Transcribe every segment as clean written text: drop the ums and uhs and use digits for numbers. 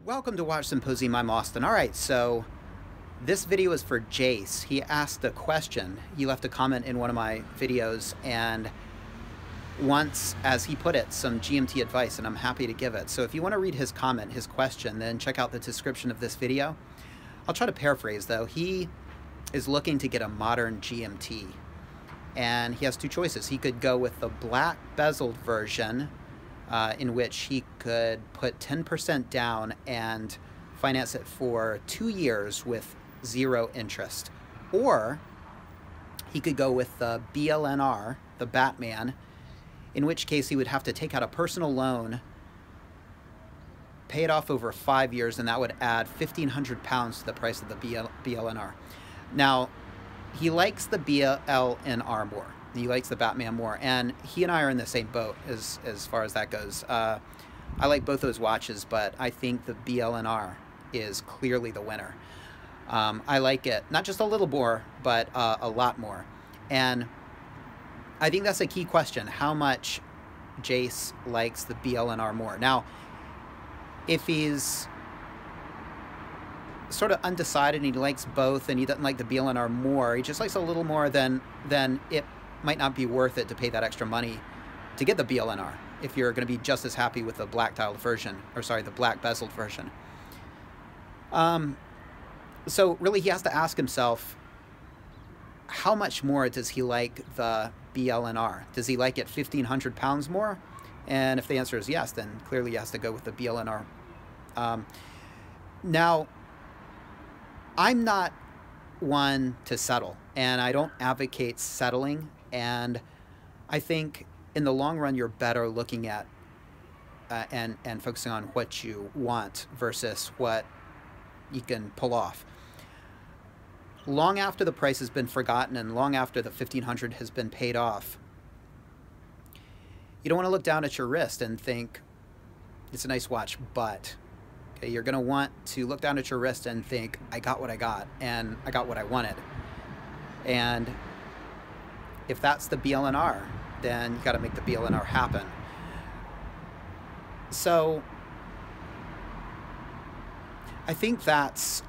Welcome to Watch Symposium. I'm Austin. Alright, so this video is for Jase. He asked a question. He left a comment in one of my videos and wants, as he put it, some GMT advice, and I'm happy to give it. So if you want to read his comment, his question, then check out the description of this video. I'll try to paraphrase though. He is looking to get a modern GMT, and he has two choices. He could go with the black bezeled version, in which he could put 10% down and finance it for 2 years with 0 interest. Or he could go with the BLNR, the Batman, in which case he would have to take out a personal loan, pay it off over 5 years, and that would add 1,500 pounds to the price of the BLNR. Now, he likes the BLNR more. He likes the Batman more, and he and I are in the same boat as far as that goes. I like both those watches, but I think the BLNR is clearly the winner. I like it not just a little more, but a lot more. And I think that's a key question, how much Jase likes the BLNR more. Now, if he's sort of undecided and he likes both and he doesn't like the BLNR more, he just likes a little more, then it might not be worth it to pay that extra money to get the BLNR if you're going to be just as happy with the black tiled version, or sorry, the black bezeled version. So really he has to ask himself, how much more does he like the BLNR? Does he like it 1,500 pounds more? And if the answer is yes, then clearly he has to go with the BLNR. Now, I'm not one to settle, and I don't advocate settling, and I think in the long run you're better looking at and focusing on what you want versus what you can pull off. Long after the price has been forgotten and long after the 1,500 has been paid off, you don't want to look down at your wrist and think, it's a nice watch, but... Okay, you're going to want to look down at your wrist and think, I got what I got, and I got what I wanted. And if that's the BLNR, then you got to make the BLNR happen. So I think that's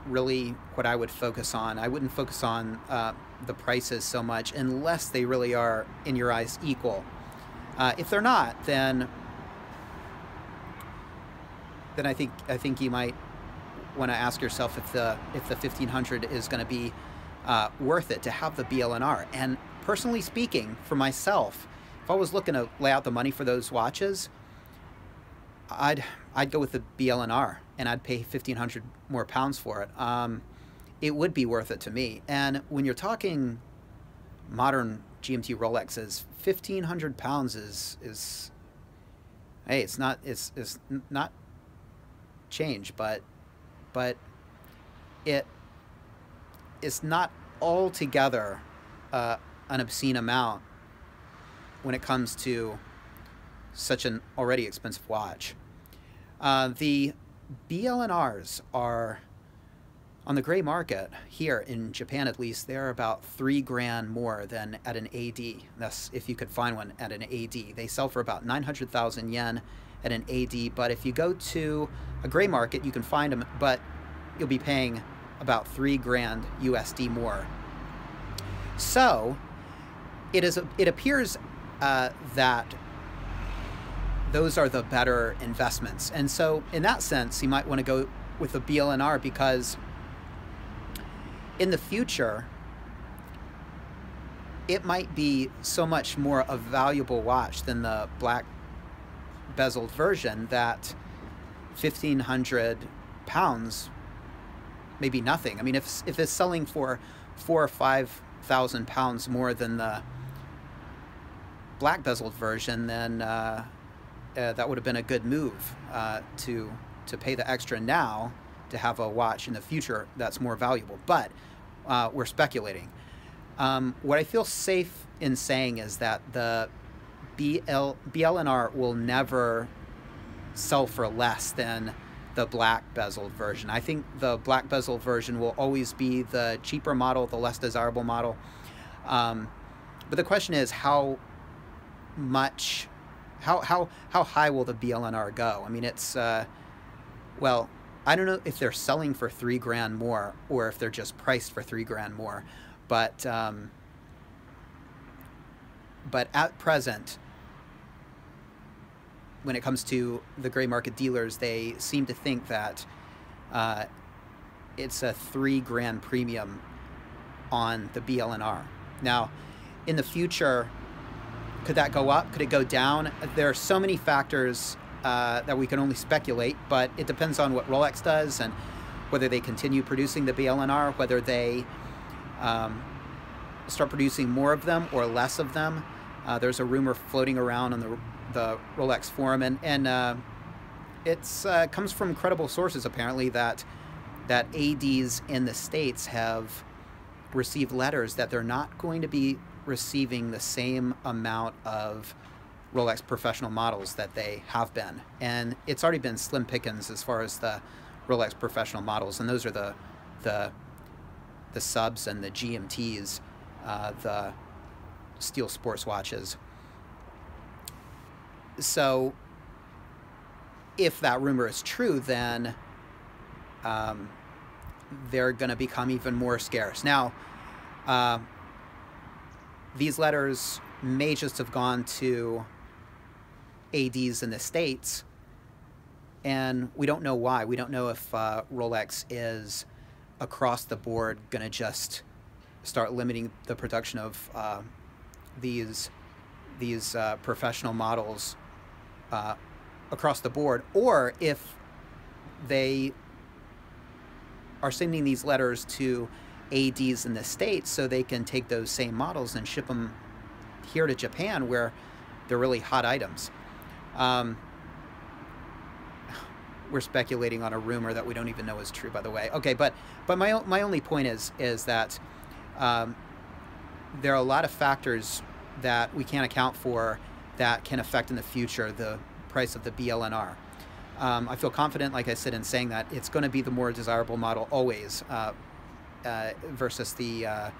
really what I would focus on. I wouldn't focus on the prices so much unless they really are, in your eyes, equal. If they're not, then I think you might want to ask yourself if the 1,500 is going to be worth it to have the BLNR. And personally speaking, for myself, if I was looking to lay out the money for those watches, I'd go with the BLNR, and I'd pay 1,500 more pounds for it. It would be worth it to me. And when you're talking modern GMT Rolexes, 1,500 pounds is hey, it's not change, but it is not altogether an obscene amount when it comes to such an already expensive watch. The BLNRs are on the gray market here in Japan, at least. They're about $3 grand more than at an AD. That's if you could find one at an AD. They sell for about 900,000 yen at an AD, but if you go to a gray market, you can find them, but you'll be paying about 3 grand USD more. So it appears that those are the better investments. And so in that sense, you might want to go with the BLNR, because in the future, it might be so much more a valuable watch than the black bezeled version that 1,500 pounds may be nothing. I mean, if it's selling for 4,000 or 5,000 pounds more than the black bezeled version, then that would have been a good move to pay the extra now to have a watch in the future that's more valuable. But we're speculating. What I feel safe in saying is that the BLNR will never sell for less than the black bezeled version. I think the black bezeled version will always be the cheaper model, the less desirable model. But the question is, how high will the BLNR go? I mean, it's Well, I don't know if they're selling for $3 grand more or if they're just priced for $3 grand more, but at present, when it comes to the gray market dealers, they seem to think that it's a $3 grand premium on the BLNR. Now, in the future, could that go up? Could it go down? There are so many factors that we can only speculate, but it depends on what Rolex does and whether they continue producing the BLNR, whether they start producing more of them or less of them. There's a rumor floating around on the Rolex forum, and it's comes from credible sources apparently that ADs in the States have received letters that they're not going to be receiving the same amount of Rolex professional models that they have been, and it's already been slim pickings as far as the Rolex professional models, and those are the subs and the GMTs, the steel sports watches. So if that rumor is true, then they're going to become even more scarce. Now, these letters may just have gone to ADs in the States, and we don't know why. We don't know if Rolex is across the board going to just start limiting the production of these professional models across the board, or if they are sending these letters to ADs in the States so they can take those same models and ship them here to Japan, where they're really hot items. We're speculating on a rumor that we don't even know is true, by the way. Okay, but my only point is that there are a lot of factors that we can't account for that can affect in the future the price of the BLNR. I feel confident, like I said, in saying that it's going to be the more desirable model always, versus the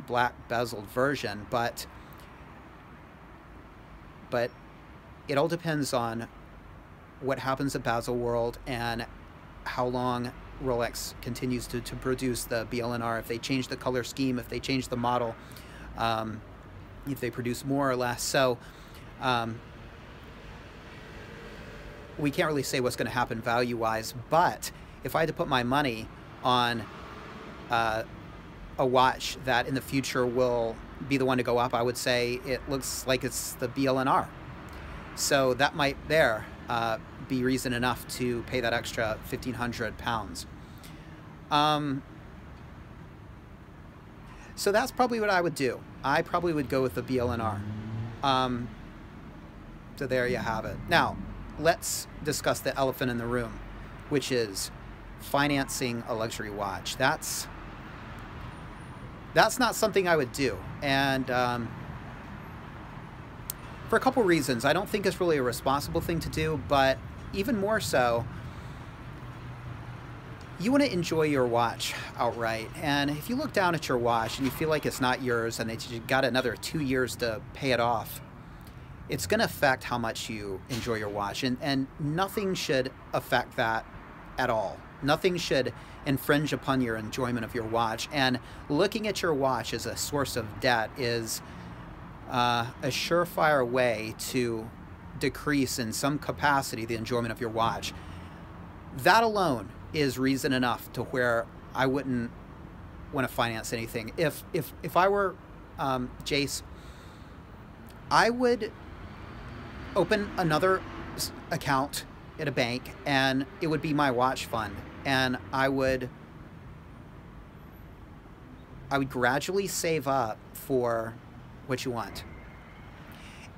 black bezeled version, but it all depends on what happens at Baselworld and how long Rolex continues to produce the BLNR. If they change the color scheme, if they change the model, if they produce more or less. So we can't really say what's going to happen value-wise, but if I had to put my money on a watch that in the future will be the one to go up, I would say it looks like it's the BLNR. So that might be reason enough to pay that extra 1,500 pounds. So that's probably what I would do. I probably would go with the BLNR. So there you have it. Now, let's discuss the elephant in the room, which is financing a luxury watch. That's not something I would do, and for a couple reasons. I don't think it's really a responsible thing to do, but even more so, you want to enjoy your watch outright. And if you look down at your watch and you feel like it's not yours and that you got another 2 years to pay it off, it's going to affect how much you enjoy your watch. And nothing should affect that at all. Nothing should infringe upon your enjoyment of your watch. And looking at your watch as a source of debt is a surefire way to decrease in some capacity the enjoyment of your watch. That alone is reason enough to where I wouldn't want to finance anything. If I were Jase, I would open another account at a bank, and it would be my watch fund, and I would gradually save up for what you want,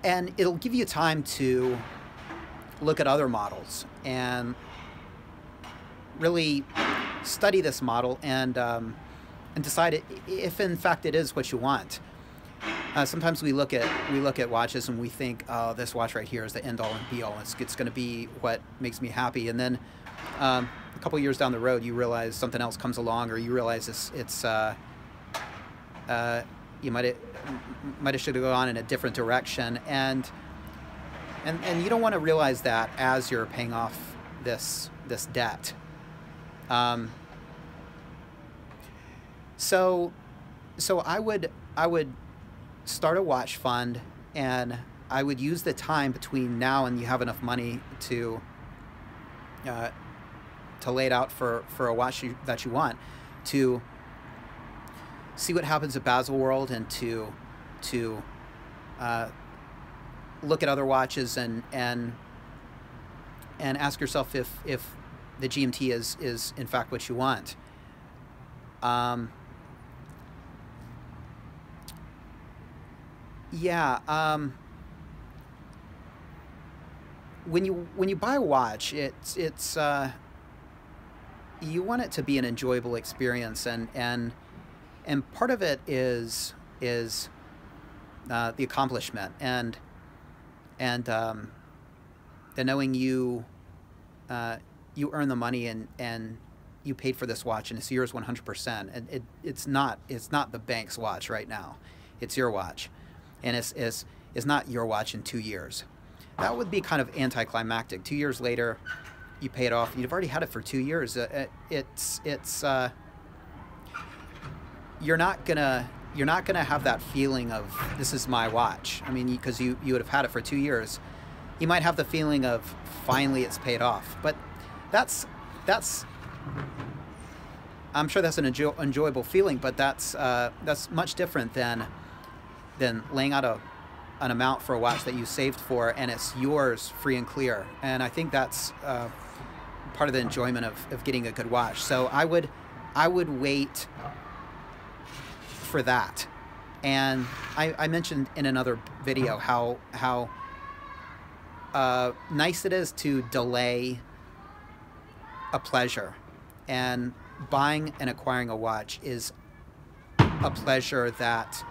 and it'll give you time to look at other models and really study this model and decide if in fact it is what you want. Sometimes we look at watches and we think, oh, this watch right here is the end all and be all. It's going to be what makes me happy, and then a couple years down the road, you realize something else comes along, or you realize you might have should have gone in a different direction, and you don't want to realize that as you're paying off this debt. So I would start a watch fund, and I would use the time between now and you have enough money to lay it out for a watch that you want, to see what happens at Baselworld, and to look at other watches and ask yourself if the GMT is in fact what you want. When you buy a watch, it's you want it to be an enjoyable experience, and part of it is the accomplishment, and the knowing you earn the money, and you paid for this watch, and it's yours 100%. And it's not the bank's watch right now. It's your watch, and it's not your watch in 2 years. That would be kind of anticlimactic. 2 years later, you pay it off. You've already had it for 2 years. You're not gonna have that feeling of, this is my watch. I mean, because you would have had it for 2 years. You might have the feeling of, finally it's paid off. But that's I'm sure that's an enjoyable feeling, but that's much different than laying out an amount for a watch that you saved for, and it's yours free and clear. And I think that's part of the enjoyment of getting a good watch. So I would wait for that. And I mentioned in another video how nice it is to delay a pleasure, and buying and acquiring a watch is a pleasure that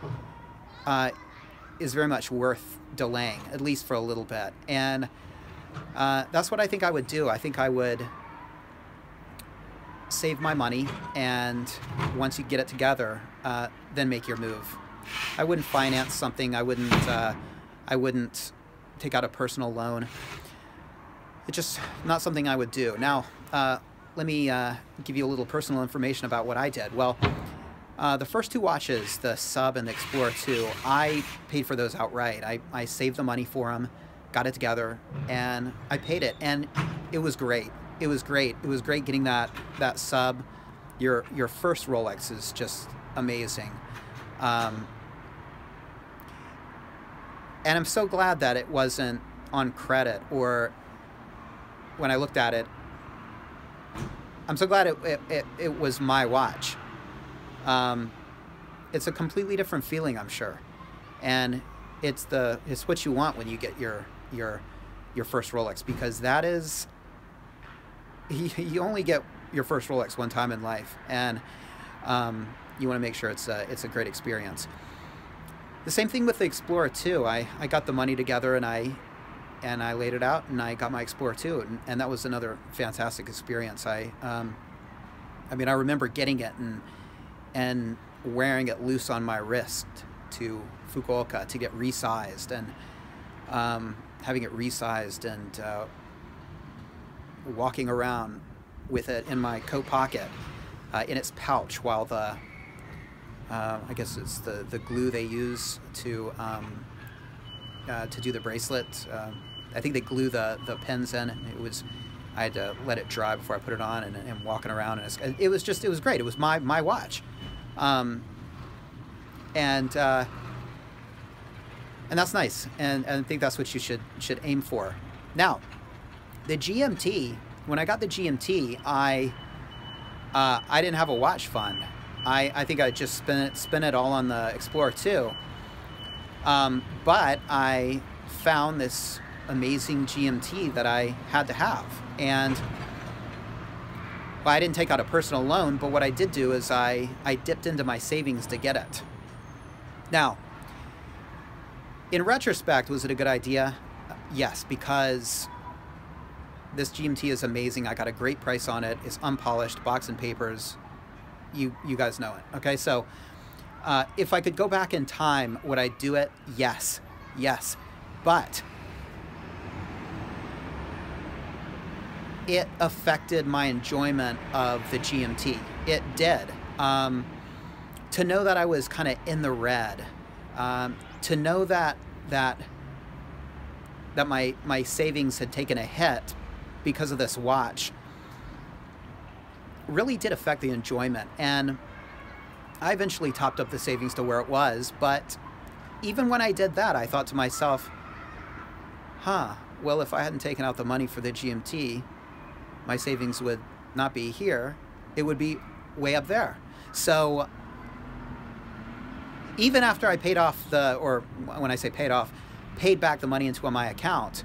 is very much worth delaying, at least for a little bit. And that's what I think I would do. I think I would save my money, and once you get it together, then make your move. I wouldn't finance something. I wouldn't take out a personal loan. It's just not something I would do. Now, let me give you a little personal information about what I did. Well, the first two watches, the Sub and the Explorer 2, I paid for those outright. I saved the money for them, got it together, and I paid it. And it was great. It was great. It was great getting that Sub. Your first Rolex is just amazing. And I'm so glad that it wasn't on credit, or when I looked at it, I'm so glad it was my watch. It's a completely different feeling, I'm sure. And it's what you want when you get your first Rolex, because that is, you only get your first Rolex one time in life, and you want to make sure it's a great experience. The same thing with the Explorer 2. I got the money together, and I laid it out, and I got my Explorer 2, and that was another fantastic experience. I mean, I remember getting it and wearing it loose on my wrist to Fukuoka to get resized, and having it resized, and walking around with it in my coat pocket, in its pouch, while the I guess it's the glue they use to do the bracelet. I think they glue the pins in, and I had to let it dry before I put it on, and walking around, and it was great. It was my watch, and that's nice, and I think that's what you should aim for. Now, the GMT, when I got the GMT, I didn't have a watch fund. I think I just spent it all on the Explorer 2. But I found this amazing GMT that I had to have. And well, I didn't take out a personal loan, but what I did do is I dipped into my savings to get it. Now, in retrospect, was it a good idea? Yes, because this GMT is amazing. I got a great price on it. It's unpolished, box and papers. You guys know it. Okay, so if I could go back in time, would I do it? Yes. it affected my enjoyment of the GMT. It did. To know that I was kind of in the red, to know that my savings had taken a hit because of this watch really did affect the enjoyment. And I eventually topped up the savings to where it was, but even when I did that, I thought to myself, well, if I hadn't taken out the money for the GMT, my savings would not be here. It would be way up there. So even after I paid off or when I say paid off, paid back the money into my account,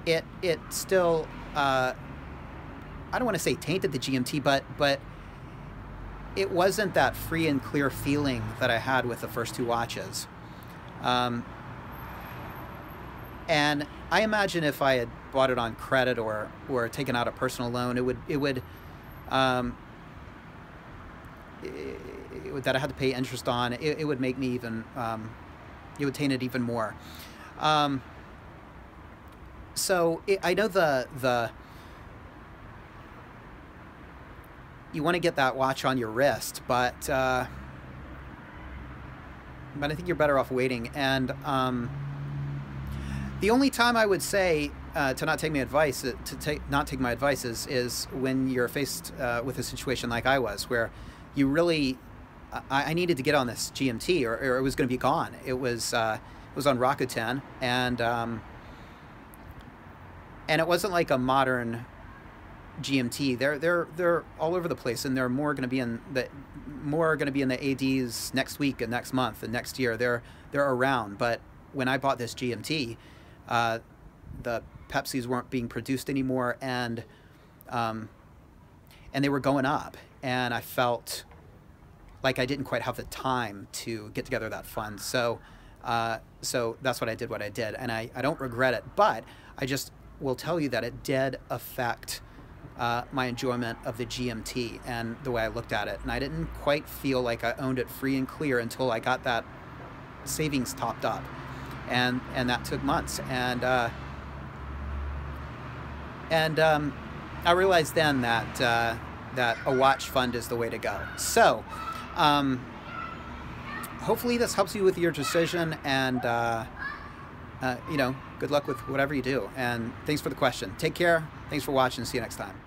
it still, I don't want to say tainted the GMT, but it wasn't that free and clear feeling that I had with the first two watches. And I imagine if I had bought it on credit or taken out a personal loan, that I had to pay interest on, it would make me even, it would taint it even more. So I know you want to get that watch on your wrist, but I think you're better off waiting. And the only time I would say to not take my advice, not take my advice is when you're faced with a situation like I was, where you really, I needed to get on this GMT, or it was going to be gone. It was on Rakuten, and it wasn't like a modern GMT. They're all over the place, and they're more going to be in the ADs next week and next month and next year. They're around. But when I bought this GMT, the Pepsis weren't being produced anymore, and they were going up, and I felt like I didn't quite have the time to get together that fund. So that's what I did, and I don't regret it, but I just will tell you that it did affect my enjoyment of the GMT and the way I looked at it. And I didn't quite feel like I owned it free and clear until I got that savings topped up. And that took months. And I realized then that a watch fund is the way to go. So hopefully this helps you with your decision, and good luck with whatever you do. And thanks for the question. Take care. Thanks for watching. See you next time.